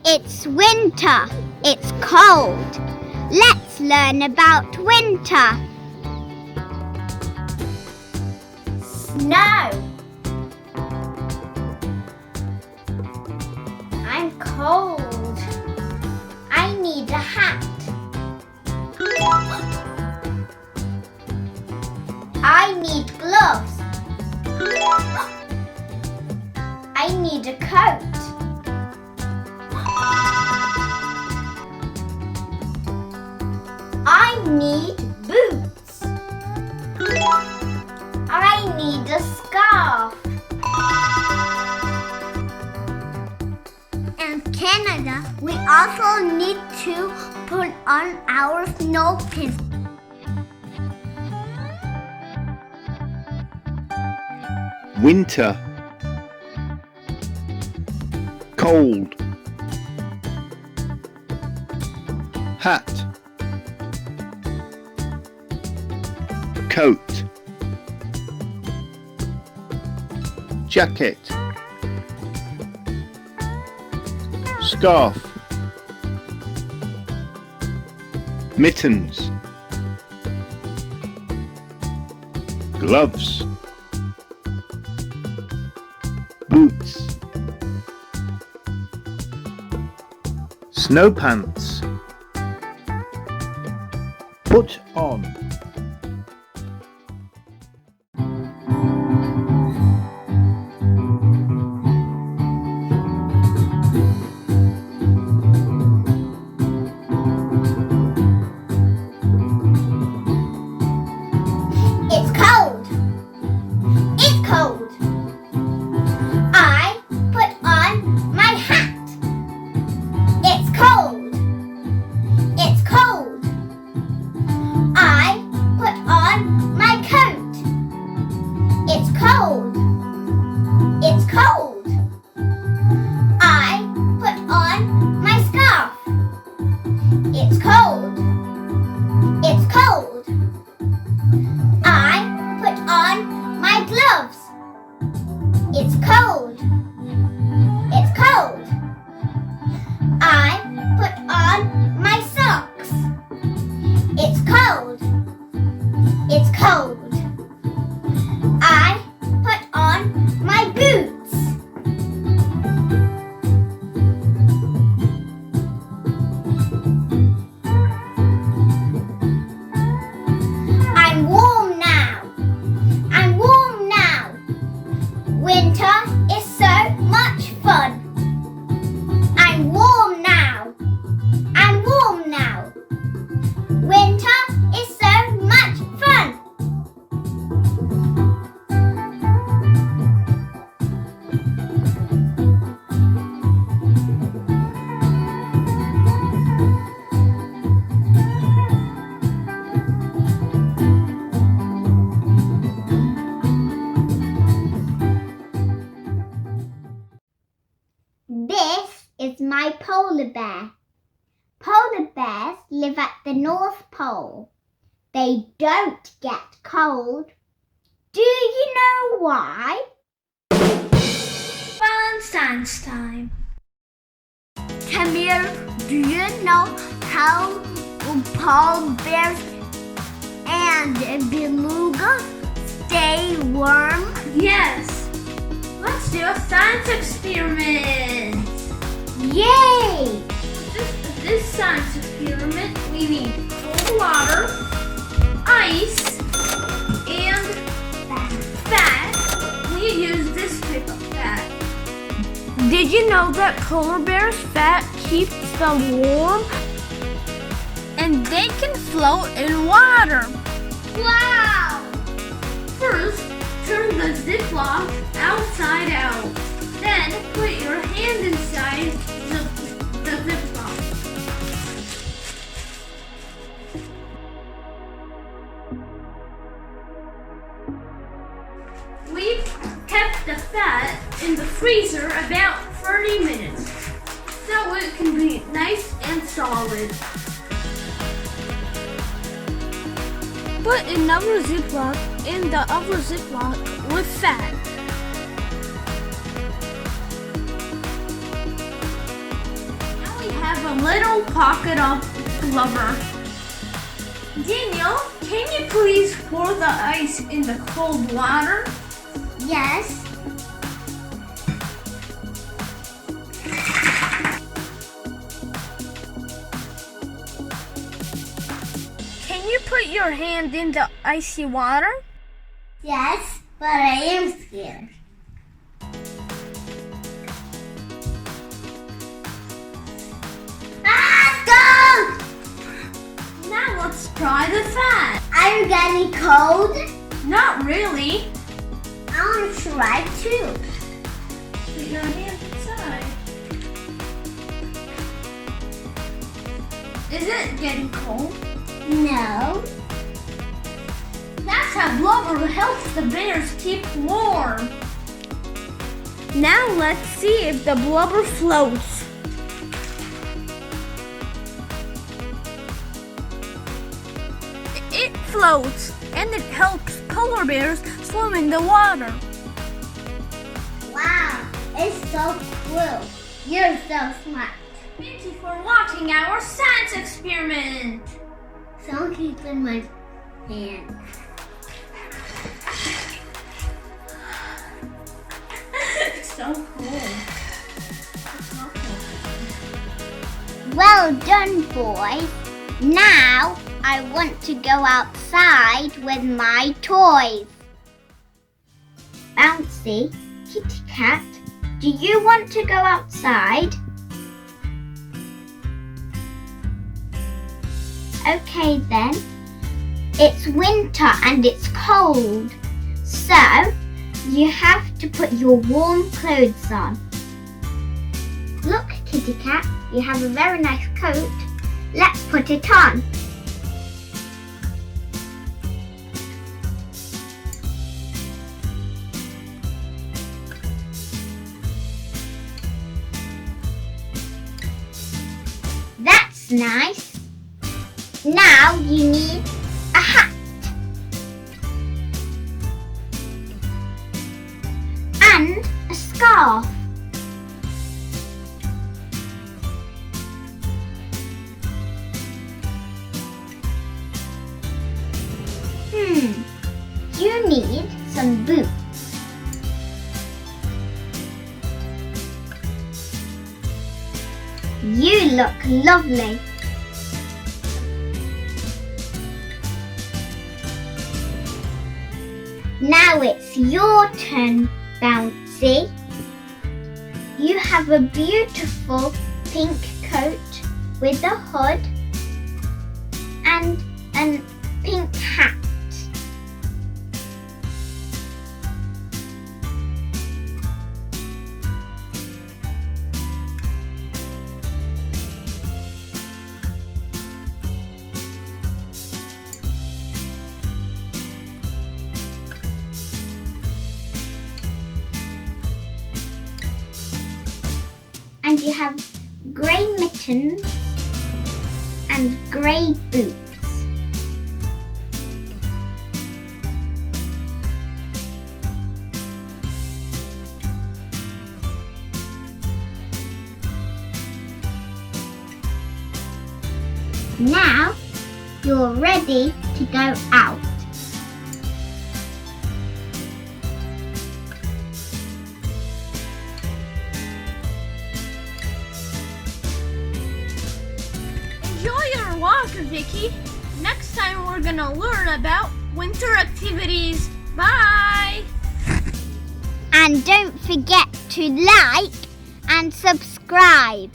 It's winter. It's cold. Let's learn about winter. Snow. I'm cold. I need a hat. I need gloves. I need a coat. I need boots. I need a scarf. In Canada, we also need to put on our snow pants. Winter. Cold. Hat. Coat. Jacket. Scarf. Mittens. Gloves. Boots. Snow pants. Put on. It's cold. It's cold. I put on my hat. It's cold. It's cold. I put on my coat. It's cold. It's cold. I put on my scarf. It's cold. It's cold. I put on my gloves. It's cold. It's cold. I put on my socks. It's cold. It's cold. I put on my boots. I'm warm now. I'm warm now. Winter is so much fun. I'm warm now. I'm warm now. Winter is so much fun. This is my polar bear. Polar bears live at the North Pole. They don't get cold. Do you know why? Fun science time. Tamir, do you know how polar bears and belugas stay warm? Yes. Let's do a science experiment. Yay! For this science experiment, we need cold water, ice, and fat. We use this type of fat. Did you know that polar bears' fat keeps them warm? And they can float in water. Wow! First, turn the Ziploc outside out. Then put your hand inside the Ziploc. We've kept the fat in the freezer about 30 minutes, so it can be nice and solid. Put another Ziploc in the other Ziploc with fat. the little pocket of blubber. Daniel, can you please pour the ice in the cold water? Yes. Can you put your hand in the icy water? Yes, but I am scared. Ah, don't! Now let's try the fat. Are you getting cold? Not really. I want to try too. Put your hand inside. Is it getting cold? No. That's how blubber helps the bears keep warm. Now let's see if the blubber floats. It floats and it helps polar bears swim in the water. Wow, it's so cool. You're so smart. Thank you for watching our science experiment. So keep in my hand. So cool. Well done, boys. Now I want to go outside with my toys. Bouncy, Kitty Cat, do you want to go outside? Okay then. It's winter and it's cold, so you have to put your warm clothes on. Look, Kitty Cat, you have a very nice coat. Let's put it on. That's nice. Now you need a hat. And a scarf. You need some boots. You look lovely. Now it's your turn, Bouncy. You have a beautiful pink coat with a hood and a pink hat. And you have grey mittens and grey boots. Now you're ready to go out. Enjoy your walk, Vicky. Next time we're gonna learn about winter activities. Bye! And don't forget to like and subscribe.